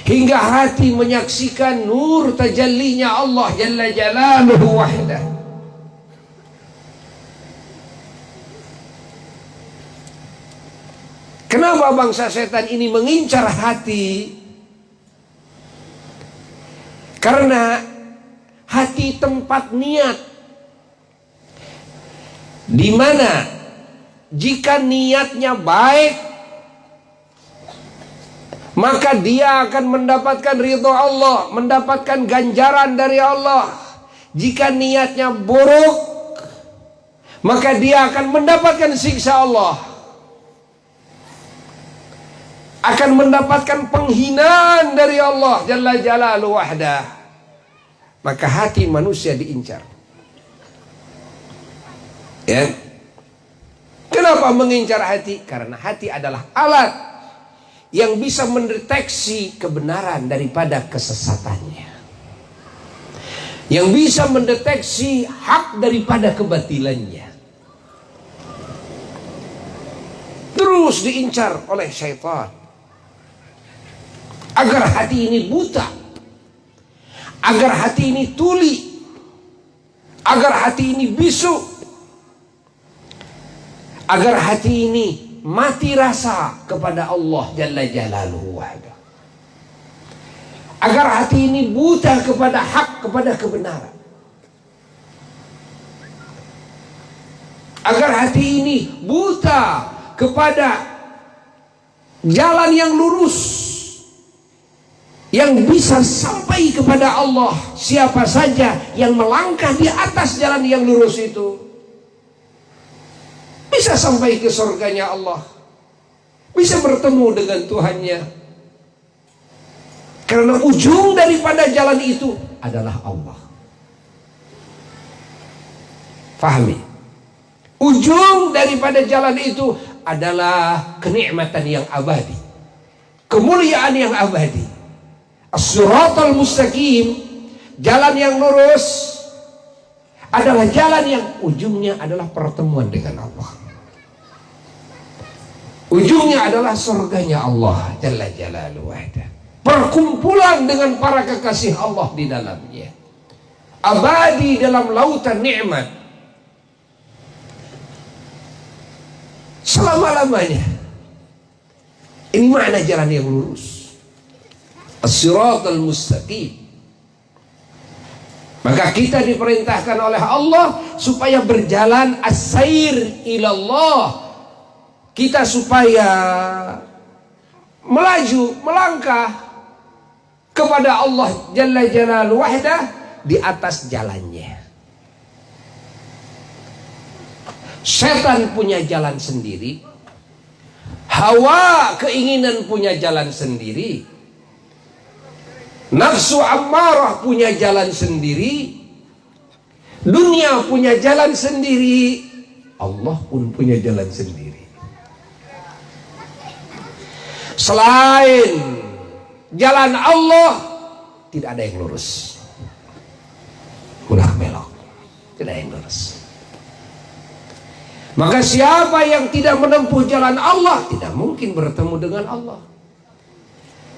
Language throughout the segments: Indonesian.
hingga hati menyaksikan nur tajallinya Allah Jalla Jalaluhu wahdah. Kenapa bangsa setan ini mengincar hati? Karena hati tempat niat, di mana jika niatnya baik, maka dia akan mendapatkan ridho Allah, mendapatkan ganjaran dari Allah. Jika niatnya buruk, maka dia akan mendapatkan siksa Allah, akan mendapatkan penghinaan dari Allah Jalla Jalaluhu wahdah. Maka hati manusia diincar. Ya. Kenapa mengincar hati? Karena hati adalah alat yang bisa mendeteksi kebenaran daripada kesesatannya, yang bisa mendeteksi hak daripada kebatilannya. Terus diincar oleh syaitan agar hati ini buta, agar hati ini tuli, agar hati ini bisu, agar hati ini mati rasa kepada Allah Jalla Jalaluhu wahdah, agar hati ini buta kepada hak, kepada kebenaran, agar hati ini buta kepada jalan yang lurus yang bisa sampai kepada Allah. Siapa saja yang melangkah di atas jalan yang lurus itu bisa sampai ke surganya Allah, bisa bertemu dengan Tuhannya. Karena ujung daripada jalan itu adalah Allah. Fahami? Ujung daripada jalan itu adalah kenikmatan yang abadi, kemuliaan yang abadi. As-siratal mustaqim, jalan yang lurus, adalah jalan yang ujungnya adalah pertemuan dengan Allah. Ujungnya adalah surganya Allah Jalla Jalaluhu wahdah, perkumpulan dengan para kekasih Allah di dalamnya, abadi dalam lautan nikmat selama-lamanya. Ini makna jalan yang lurus, as-siratal mustaqim. Maka kita diperintahkan oleh Allah supaya berjalan as-sair ilallah. Kita supaya melaju, melangkah kepada Allah Jalla Jalaluhu wahdah di atas jalannya. Setan punya jalan sendiri, hawa keinginan punya jalan sendiri, nafsu ammarah punya jalan sendiri, dunia punya jalan sendiri, Allah pun punya jalan sendiri. Selain jalan Allah tidak ada yang lurus, mudah belok, tidak ada yang lurus. Maka siapa yang tidak menempuh jalan Allah tidak mungkin bertemu dengan Allah.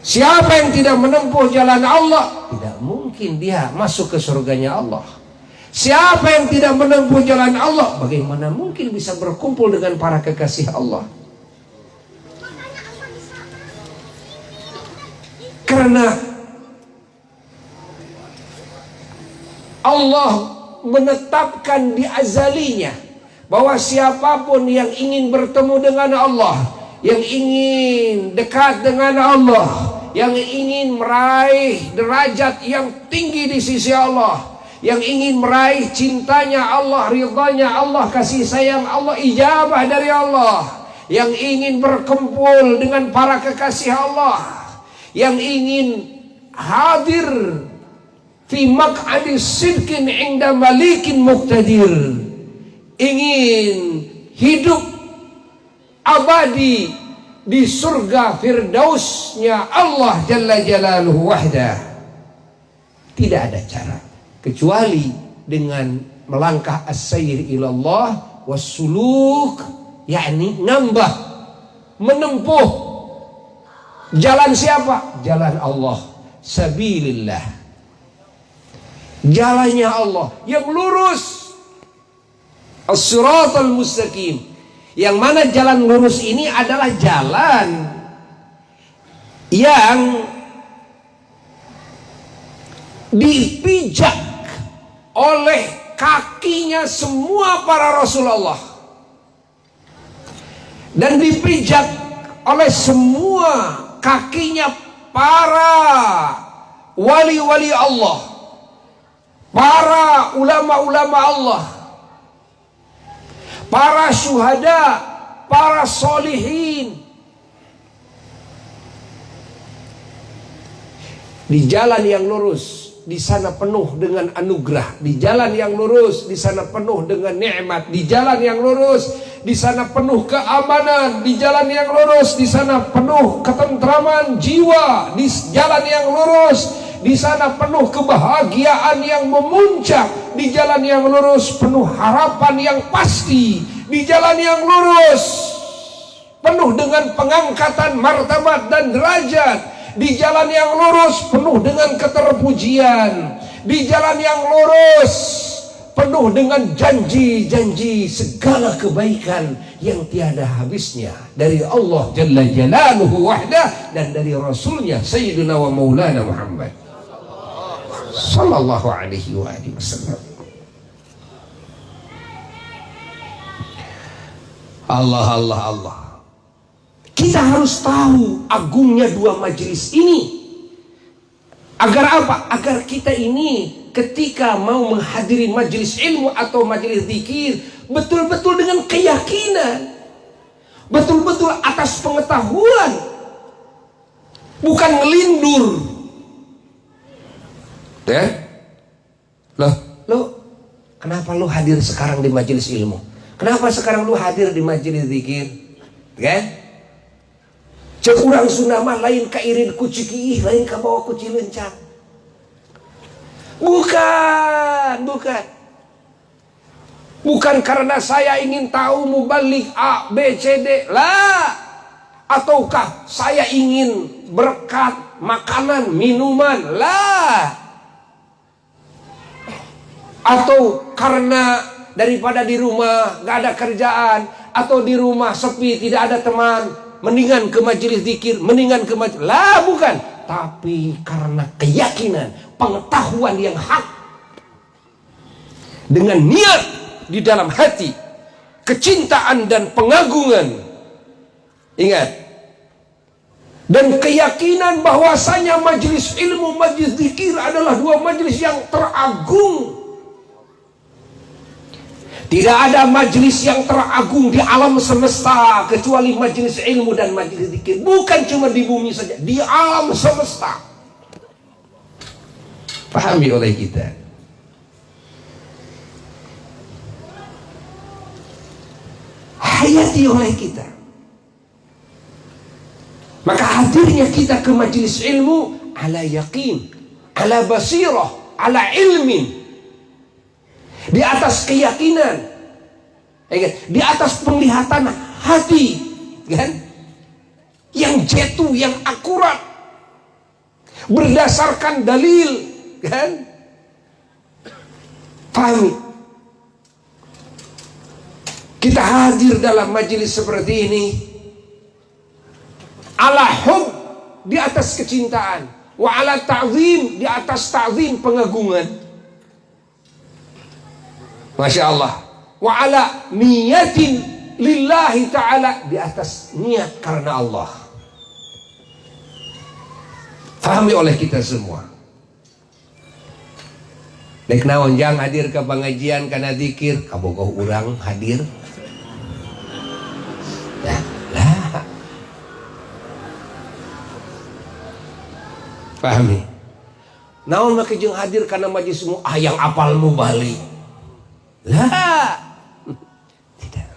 Siapa yang tidak menempuh jalan Allah tidak mungkin dia masuk ke surganya Allah. Siapa yang tidak menempuh jalan Allah, bagaimana mungkin bisa berkumpul dengan para kekasih Allah? Karena Allah menetapkan di azalinya bahwa siapapun yang ingin bertemu dengan Allah, yang ingin dekat dengan Allah, yang ingin meraih derajat yang tinggi di sisi Allah, yang ingin meraih cintanya Allah, ridhanya Allah, kasih sayang Allah, ijabah dari Allah, yang ingin berkumpul dengan para kekasih Allah, yang ingin hadir fi maq'adi sidqin 'inda malikin muqtadir, ingin hidup abadi di surga firdausnya Allah Jalla Jalaluhu wahdah, tidak ada cara kecuali dengan melangkah as-sayr ilallah wassuluk, yakni nambah, menempuh Jalan siapa? Jalan Allah. Sabilillah. Jalannya Allah yang lurus. As-siratal mustaqim. Yang mana jalan lurus ini adalah jalan yang dipijak oleh kakinya semua para Rasulullah, dan dipijak oleh semua kakinya para wali-wali Allah, para ulama-ulama Allah, para syuhada, para solihin. Di jalan yang lurus, di sana penuh dengan anugerah. Di jalan yang lurus, di sana penuh dengan nikmat. Di jalan yang lurus, di sana penuh keamanan. Di jalan yang lurus, di sana penuh ketentraman jiwa. Di jalan yang lurus, di sana penuh kebahagiaan yang memuncak. Di jalan yang lurus penuh harapan yang pasti. Di jalan yang lurus penuh dengan pengangkatan martabat dan derajat. Di jalan yang lurus penuh dengan keterpujian. Di jalan yang lurus penuh dengan janji-janji segala kebaikan yang tiada habisnya dari Allah Jalla Jalaluhu wahdah dan dari Rasulnya Sayyidina wa Maulana Muhammad Sallallahu alaihi wasallam. Allah, Allah, Allah. Kita harus tahu agungnya dua majelis ini. Agar apa? Agar kita ini ketika mau menghadiri majelis ilmu atau majelis zikir, betul-betul dengan keyakinan, betul-betul atas pengetahuan, bukan ngelindur. Ya? Loh, kenapa lu hadir sekarang di majelis ilmu? Kenapa sekarang lu hadir di majelis zikir? Kan? Cek urang Sunda mah lain ka irin ku cikiih, lain ka bawa ku cilencang. Bukan karena saya ingin tahu mubalik A, B, C, D. Lah. Ataukah saya ingin berkat makanan, minuman. Lah. Atau karena daripada di rumah gak ada kerjaan, atau di rumah sepi tidak ada teman, mendingan ke majelis zikir, mendingan ke majelis. Lah, bukan. Tapi karena keyakinan, pengetahuan yang hak, dengan niat di dalam hati, kecintaan dan pengagungan. Ingat. Dan keyakinan bahwasanya majelis ilmu, majelis zikir adalah dua majelis yang teragung. Tidak ada majelis yang teragung di alam semesta kecuali majelis ilmu dan majelis zikir. Bukan cuma di bumi saja, di alam semesta. Pahami oleh kita. Hayati oleh kita. Maka hadirnya kita ke majelis ilmu ala yaqin, ala basirah, ala ilmin. Di atas keyakinan, di atas penglihatan hati, kan? Yang jetu, yang akurat, berdasarkan dalil, kan? Pahami? Kita hadir dalam majelis seperti ini ala hub, di atas kecintaan, wa ala ta'zim, di atas ta'zim, pengagungan. Masya Allah. Wa ala niyatin lillahi ta'ala, di atas niat karena Allah. Fahami oleh kita semua. Dek naon jang hadir ke pengajian karena zikir, kabogoh urang hadir. Ya, lah. Pahami. Naon make jeung hadir karena majelismu, yang apalmu balik. Lah, tidak.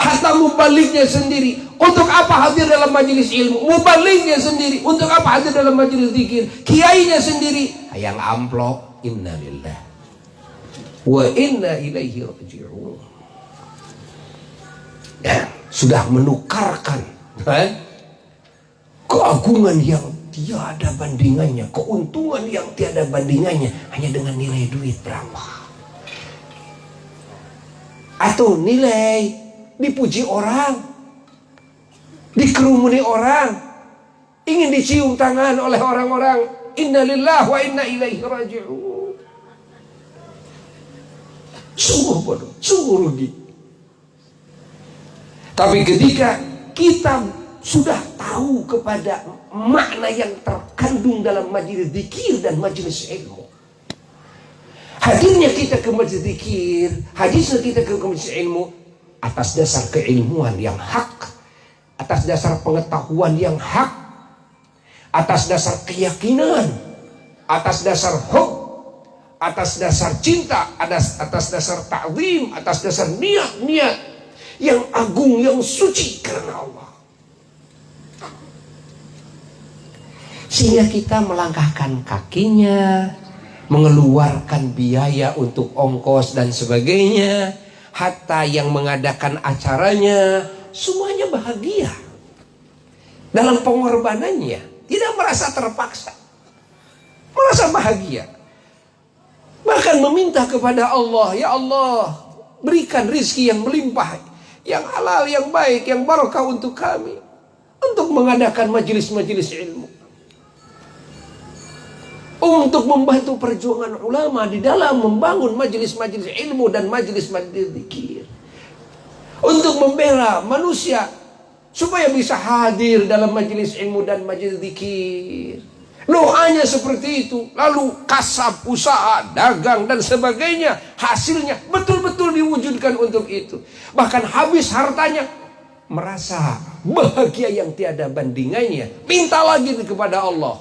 Hatta mubaliknya sendiri. Untuk apa hadir dalam majelis ilmu? Mubaliknya sendiri. Untuk apa hadir dalam majelis zikir? Kiainya sendiri. Hayang amplop. Inna lillah wa inna ilaihi raji'un. Ya, sudah menukarkan keagungan yang tiada bandingannya, keuntungan yang tiada bandingannya hanya dengan nilai duit berapa. Atau nilai dipuji orang, dikerumuni orang, ingin dicium tangan oleh orang-orang. Innalillahi wa inna ilaihi raji'un. Sungguh bodoh, sungguh rugi. Tapi ketika kita sudah tahu kepada makna yang terkandung dalam majelis zikir dan majelis ilmu, hadirnya kita ke majelis zikir, hadirnya kita ke majelis ilmu atas dasar keilmuan yang hak, atas dasar pengetahuan yang hak, atas dasar keyakinan, atas dasar hub, atas dasar cinta, atas dasar ta'zim, atas dasar niat-niat yang agung, yang suci karena Allah. Sehingga kita melangkahkan kakinya, mengeluarkan biaya untuk ongkos dan sebagainya. Hatta yang mengadakan acaranya semuanya bahagia dalam pengorbanannya. Tidak merasa terpaksa, merasa bahagia. Bahkan meminta kepada Allah, ya Allah, berikan rizki yang melimpah, yang halal, yang baik, yang barakah untuk kami, untuk mengadakan majelis-majelis ilmu, untuk membantu perjuangan ulama di dalam membangun majelis-majelis ilmu dan majelis-majelis zikir, untuk membela manusia supaya bisa hadir dalam majelis ilmu dan majelis zikir. Doanya seperti itu. Lalu kasab, usaha, dagang dan sebagainya, hasilnya betul-betul diwujudkan untuk itu. Bahkan habis hartanya, merasa bahagia yang tiada bandingannya. Minta lagi kepada Allah.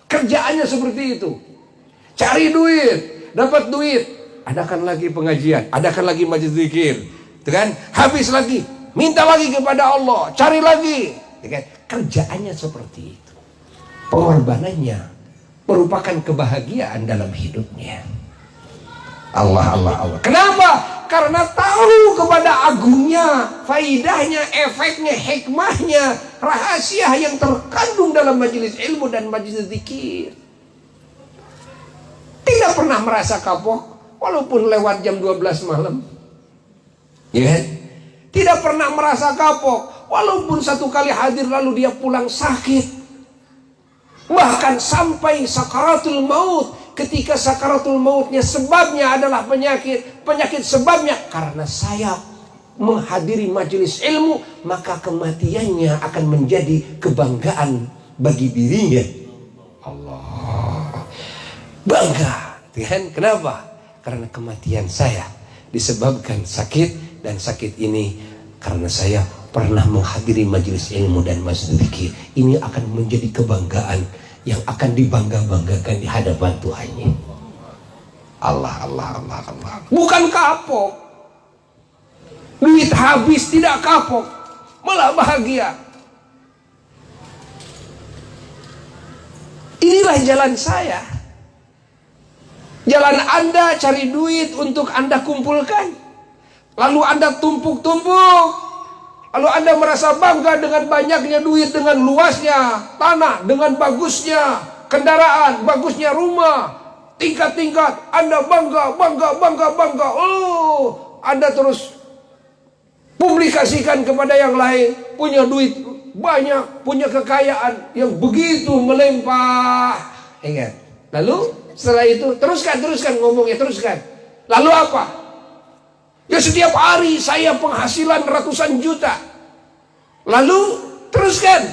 Kerjaannya seperti itu. Cari duit, dapat duit, adakan lagi pengajian, adakan lagi majelis zikir, kan? Habis lagi, minta lagi kepada Allah, cari lagi, kan? Kerjaannya seperti itu. Pengorbanannya merupakan kebahagiaan dalam hidupnya. Allah. Kenapa? Karena tahu kepada agungnya, faidahnya, efeknya, hikmahnya, rahasia yang terkandung dalam majelis ilmu dan majelis zikir. Tidak pernah merasa kapok walaupun lewat jam 12 malam. Ya. Tidak pernah merasa kapok walaupun satu kali hadir lalu dia pulang sakit. Bahkan sampai sakaratul maut. Ketika sakaratul mautnya sebabnya adalah penyakit. Penyakit sebabnya karena saya menghadiri majelis ilmu, maka kematiannya akan menjadi kebanggaan bagi dirinya. Allah. Bangga. Kan? Kenapa? Karena kematian saya disebabkan sakit. Dan sakit ini karena saya pernah menghadiri majelis ilmu dan majelis zikir. Ini akan menjadi kebanggaan yang akan dibangga-banggakan di hadapan Tuhannya. Allah. Bukan kapok. Duit habis tidak kapok, malah bahagia. Inilah jalan saya. Jalan Anda cari duit untuk Anda kumpulkan, lalu Anda tumpuk-tumpuk. Lalu Anda merasa bangga dengan banyaknya duit, dengan luasnya tanah, dengan bagusnya kendaraan, bagusnya rumah, tingkat-tingkat. Anda bangga. Oh, Anda terus publikasikan kepada yang lain, punya duit banyak, punya kekayaan yang begitu melimpah. Ingat. Lalu setelah itu teruskan ngomongnya, teruskan. Lalu apa? Ya setiap hari saya penghasilan ratusan juta. Lalu teruskan.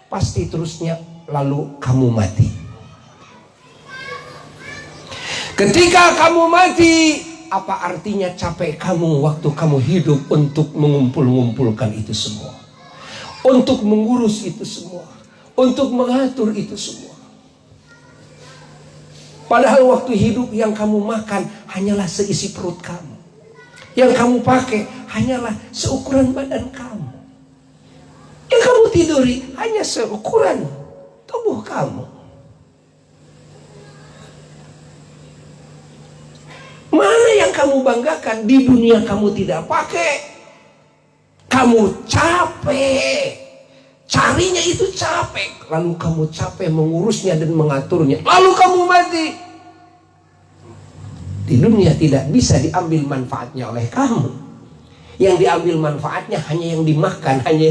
Pasti terusnya lalu kamu mati. Ketika kamu mati, apa artinya capek kamu waktu kamu hidup untuk mengumpulkan itu semua, untuk mengurus itu semua, untuk mengatur itu semua. Padahal waktu hidup yang kamu makan hanyalah seisi perut kamu. Yang kamu pakai hanyalah seukuran badan kamu. Yang kamu tiduri hanya seukuran tubuh kamu. Mana yang kamu banggakan? Di dunia kamu tidak pakai. Kamu capek mencarinya itu capek, lalu kamu capek mengurusnya dan mengaturnya, lalu kamu mati. Di dunia tidak bisa diambil manfaatnya oleh kamu. Yang diambil manfaatnya hanya yang dimakan, hanya